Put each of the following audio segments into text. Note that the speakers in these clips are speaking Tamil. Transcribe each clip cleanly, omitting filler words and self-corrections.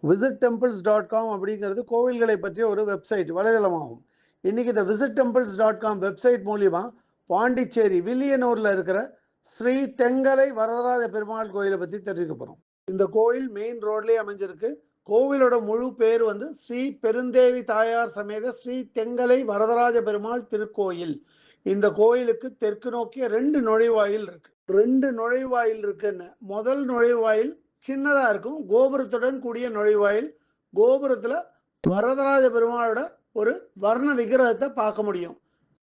visittemples.com அப்படிங்கிறது கோவில்களை பற்றிய ஒரு வெப்சைட் வலைதளமாகும். இன்னைக்கு இந்த visittemples.com வெப்சைட் மூலியமா பாண்டிச்சேரி வில்லியனூர்ல இருக்கிற ஸ்ரீ தெங்கலை வரதராஜ பெருமாள் கோயிலை பற்றி தெரிஞ்சுக்க போகிறோம். இந்த கோயில் மெயின் ரோட்லேயே அமைஞ்சிருக்கு. கோவிலோட முழு பேர் வந்து ஸ்ரீ பெருந்தேவி தாயார் சமேத ஸ்ரீ தெங்கலை வரதராஜ பெருமாள் திருக்கோயில். இந்த கோயிலுக்கு தெற்கு நோக்கிய 2 நுழைவாயில் இருக்கு. 2 நுழைவாயில் இருக்குன்னு. முதல் நுழைவாயில் சின்னதா இருக்கும், கோபுரத்துடன் கூடிய நுழைவாயில். கோபுரத்துல வரதராஜ பெருமாளோட ஒரு வர்ண விக்கிரகத்தை பார்க்க முடியும்.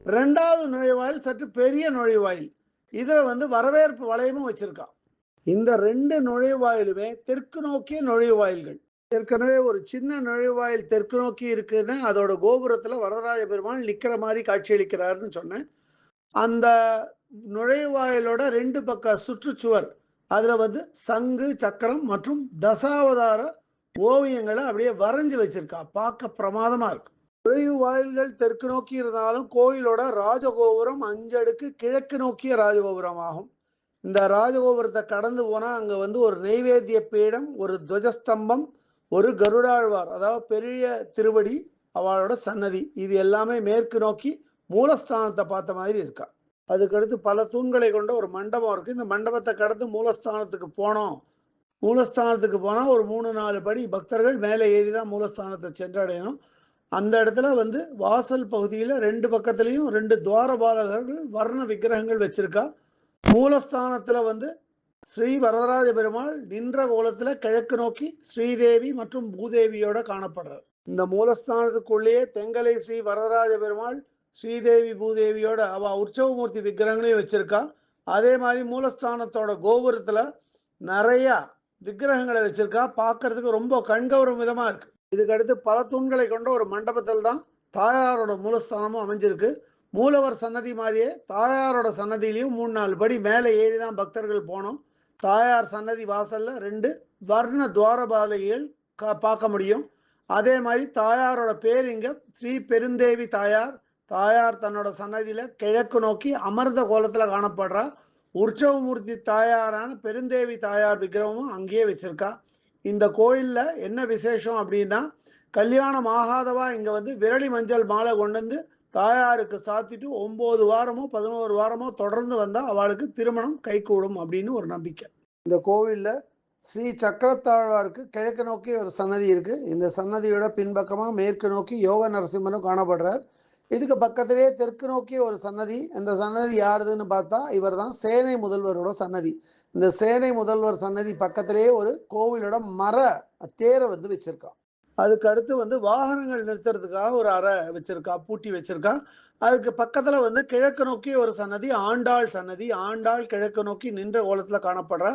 2வது நுழைவாயில் சற்று பெரிய நுழைவாயில். இதுல வந்து வரவேற்பு வளையமும் வச்சிருக்கா. இந்த 2 நுழைவாயிலுமே தெற்கு நோக்கிய நுழைவாயில்கள். ஏற்கனவே ஒரு சின்ன நுழைவாயில் தெற்கு நோக்கி இருக்குன்னு அதோட கோபுரத்துல வரதராஜ பெருமாள் நிக்கிற மாதிரி காட்சியளிக்கிறாருன்னு சொன்னேன். அந்த நுழைவாயிலோட 2 பக்க சுற்றுச்சுவர் அதுல வந்து சங்கு சக்கரம் மற்றும் தசாவதார ஓவியங்களை அப்படியே வரைஞ்சு வச்சிருக்கா. பார்க்க பிரமாதமா இருக்கு. நுழைவாயில்கள் தெற்கு நோக்கி இருந்தாலும் கோயிலோட ராஜகோபுரம் 5 அடுக்கு கிழக்கு நோக்கிய ராஜகோபுரம் ஆகும். இந்த ராஜகோபுரத்தை கடந்து போனா அங்க வந்து ஒரு நெய்வேத்திய பீடம், ஒரு துவஜஸ்தம்பம், ஒரு கருடாழ்வார் அதாவது பெரிய திருவடி அவளோட சன்னதி, இது எல்லாமே மேற்கு நோக்கி மூலஸ்தானத்தை பார்த்த மாதிரி இருக்கா. அதுக்கடுத்து பல தூண்களை கொண்ட ஒரு மண்டபம் இருக்கு. இந்த மண்டபத்தை கடந்து மூலஸ்தானத்துக்கு போனோம். மூலஸ்தானத்துக்கு போனால் ஒரு 3-4 படி பக்தர்கள் மேலே ஏறி தான் மூலஸ்தானத்தை சென்றடையணும். அந்த இடத்துல வந்து வாசல் பகுதியில் 2 பக்கத்துலேயும் 2 துவாரபாலகர்கள் வர்ண விக்கிரகங்கள் வச்சிருக்கா. மூலஸ்தானத்தில் வந்து ஸ்ரீ வரதராஜ பெருமாள் நின்ற கோலத்தில் கிழக்கு நோக்கி ஸ்ரீதேவி மற்றும் பூதேவியோட காணப்படுறார். இந்த மூலஸ்தானத்துக்குள்ளேயே தெங்கலை ஸ்ரீ வரதராஜ பெருமாள் ஸ்ரீதேவி பூதேவியோட அவ உற்சவமூர்த்தி விக்கிரகங்களையும் வச்சிருக்கா. அதே மாதிரி மூலஸ்தானத்தோட கோபுரத்துல நிறைய விக்கிரகங்களை வச்சிருக்கா. பார்க்கறதுக்கு ரொம்ப கண்கவரும் விதமா இருக்கு. இதுக்கடுத்து பல தூண்களை கொண்ட ஒரு மண்டபத்தில் தான் தாயாரோட மூலஸ்தானமும் அமைஞ்சிருக்கு. மூலவர் சன்னதி மாதிரியே தாயாரோட சன்னதியிலையும் 3-4 படி மேலே ஏறி தான் பக்தர்கள் போனோம். தாயார் சன்னதி வாசல்ல 2 வர்ண துவாரபாலகிகள் பார்க்க முடியும். அதே மாதிரி தாயாரோட பேர் இங்க ஸ்ரீ பெருந்தேவி தாயார். தாயார் தன்னோட சன்னதியில கிழக்கு நோக்கி அமர்ந்த கோலத்துல காணப்படுறா. உற்சவமூர்த்தி தாயாரான பெருந்தேவி தாயார் விக்கிரகமும் அங்கேயே வச்சிருக்கா. இந்த கோயில்ல என்ன விசேஷம் அப்படின்னா, கல்யாணம் ஆகாதவா இங்க வந்து விரலி மஞ்சள் மாலை கொண்டு வந்து தாயாருக்கு சாத்திட்டு 9 வாரமோ 11 வாரமோ தொடர்ந்து வந்தா அவளுக்கு திருமணம் கைகூடும் அப்படின்னு ஒரு நம்பிக்கை. இந்த கோவில்ல ஸ்ரீ சக்கரத்தாழ்வாருக்கு கிழக்கு நோக்கி ஒரு சன்னதி இருக்கு. இந்த சன்னதியோட பின்பக்கமா மேற்கு நோக்கி யோக நரசிம்மனும் காணப்படுறார். இதுக்கு பக்கத்திலேயே தெற்கு நோக்கி ஒரு சன்னதி. இந்த சன்னதி யாருதுன்னு பார்த்தா இவர் தான் சேனை முதல்வரோட சன்னதி. இந்த சேனை முதல்வர் சன்னதி பக்கத்திலேயே ஒரு கோவிலோட மர தேரை வந்து வச்சிருக்கா. அதுக்கு அடுத்து வந்து வாகனங்கள் நிறுத்துறதுக்காக ஒரு அறை வச்சிருக்கா, பூட்டி வச்சிருக்கா. அதுக்கு பக்கத்துல வந்து கிழக்கு நோக்கி ஒரு சன்னதி, ஆண்டாள் சன்னதி. ஆண்டாள் கிழக்கு நோக்கி நின்ற கோலத்துல காணப்படுற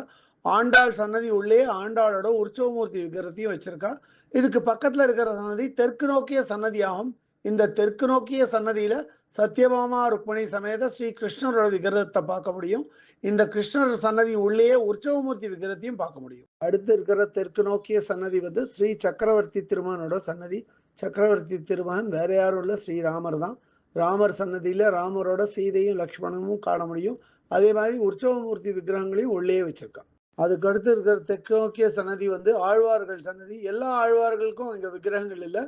ஆண்டாள் சன்னதி உள்ளே ஆண்டாளோட உற்சவமூர்த்தி விக்கிரகத்தையும் வச்சிருக்கா. இதுக்கு பக்கத்துல இருக்கிற சன்னதி தெற்கு நோக்கிய சன்னதியாகும். இந்த தெற்கு நோக்கிய சன்னதியில சத்யபாமா ருக்மணி சமேத ஸ்ரீ கிருஷ்ணரோட விக்கிரகத்தை பார்க்க முடியும். இந்த கிருஷ்ணர் சன்னதி உள்ளே உற்சவமூர்த்தி விக்கிரகத்தையும் பார்க்க முடியும். அடுத்து இருக்கிற தெற்கு நோக்கிய சன்னதி வந்து ஸ்ரீ சக்கரவர்த்தி திருமகனோட சன்னதி. சக்கரவர்த்தி திருமகன் வேற யாரும் இல்லை, ஸ்ரீராமர் தான். ராமர் சன்னதியில ராமரோட சீதையும் லக்ஷ்மணனும் காண முடியும். அதே மாதிரி உற்சவமூர்த்தி விக்கிரகங்களையும் உள்ளே வச்சிருக்கான். அதுக்கு அடுத்து இருக்கிற தெற்கு நோக்கிய சன்னதி வந்து ஆழ்வார்கள் சன்னதி. எல்லா ஆழ்வார்களுக்கும் இங்க விக்கிரகங்கள் இல்லை,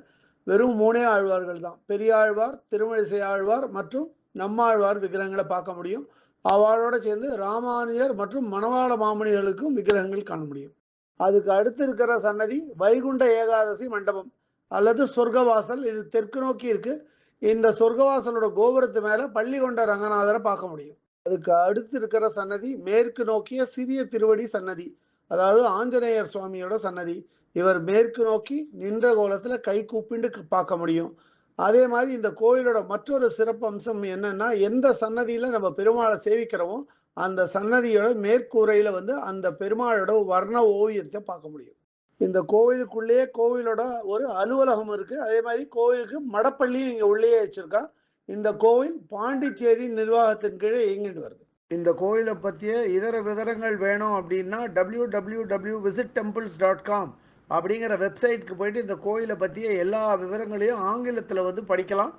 வெறும் 3 ஆழ்வார்கள் தான். பெரியாழ்வார், திருமழிசை ஆழ்வார் மற்றும் நம்மாழ்வார் விக்கிரகங்களை பார்க்க முடியும். அவளோட சேர்ந்து ராமானுஜர் மற்றும் மணவாள மாமணிகளுக்கும் விக்கிரகங்கள் காண முடியும். அதுக்கு அடுத்து இருக்கிற சன்னதி வைகுண்ட ஏகாதசி மண்டபம் அல்லது சொர்க்கவாசல். இது தெற்கு நோக்கி இருக்கு. இந்த சொர்க்கவாசலோட கோபுரத்து மேல பள்ளி கொண்ட ரங்கநாதரை பார்க்க முடியும். அதுக்கு அடுத்து இருக்கிற சன்னதி மேற்கு நோக்கிய சிறிய திருவடி சன்னதி, அதாவது ஆஞ்சநேயர் சுவாமியோட சன்னதி. இவர் மேற்கு நோக்கி நின்ற கோலத்துல கை கூப்பிண்டு பார்க்க முடியும். அதே மாதிரி இந்த கோயிலோட மற்றொரு சிறப்பு அம்சம் என்னன்னா, எந்த சன்னதியில நம்ம பெருமாளை சேவிக்கிறோமோ அந்த சன்னதியோட மேற்கூரையில வந்து அந்த பெருமாளோட வர்ண ஓவியத்தை பார்க்க முடியும். இந்த கோவிலுக்குள்ளேயே கோவிலோட ஒரு அலுவலகம் இருக்கு. அதே மாதிரி கோவிலுக்கு மடப்பள்ளியும் இங்க உள்ளேயே வச்சிருக்கா. இந்த கோவில் பாண்டிச்சேரி நிர்வாகத்தின் கீழே இயங்கிட்டு வருது. இந்த கோயிலை பற்றிய இதர விவரங்கள் வேணும் அப்படின்னா www.visittemples.com அப்படிங்கிற வெப்சைட்டுக்கு போயிட்டு இந்த கோயிலை பற்றிய எல்லா விவரங்களையும் ஆங்கிலத்தில் வந்து படிக்கலாம்.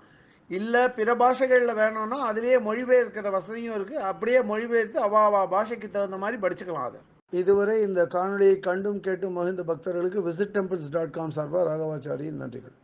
இல்லை பிற பாஷைகளில் வேணும்னா அதுலேயே மொழிபெயர்க்கிற வசதியும் இருக்குது. அப்படியே மொழிபெயர்த்து அவா பாஷைக்கு தகுந்த மாதிரி படிச்சுக்கலாம் அதை. இதுவரை இந்த காணொளியை கண்டும் கேட்டும் மகிழ்ந்த பக்தர்களுக்கு visit temples.com சார்பாக ராகவாச்சாரியின் நன்றிகள்.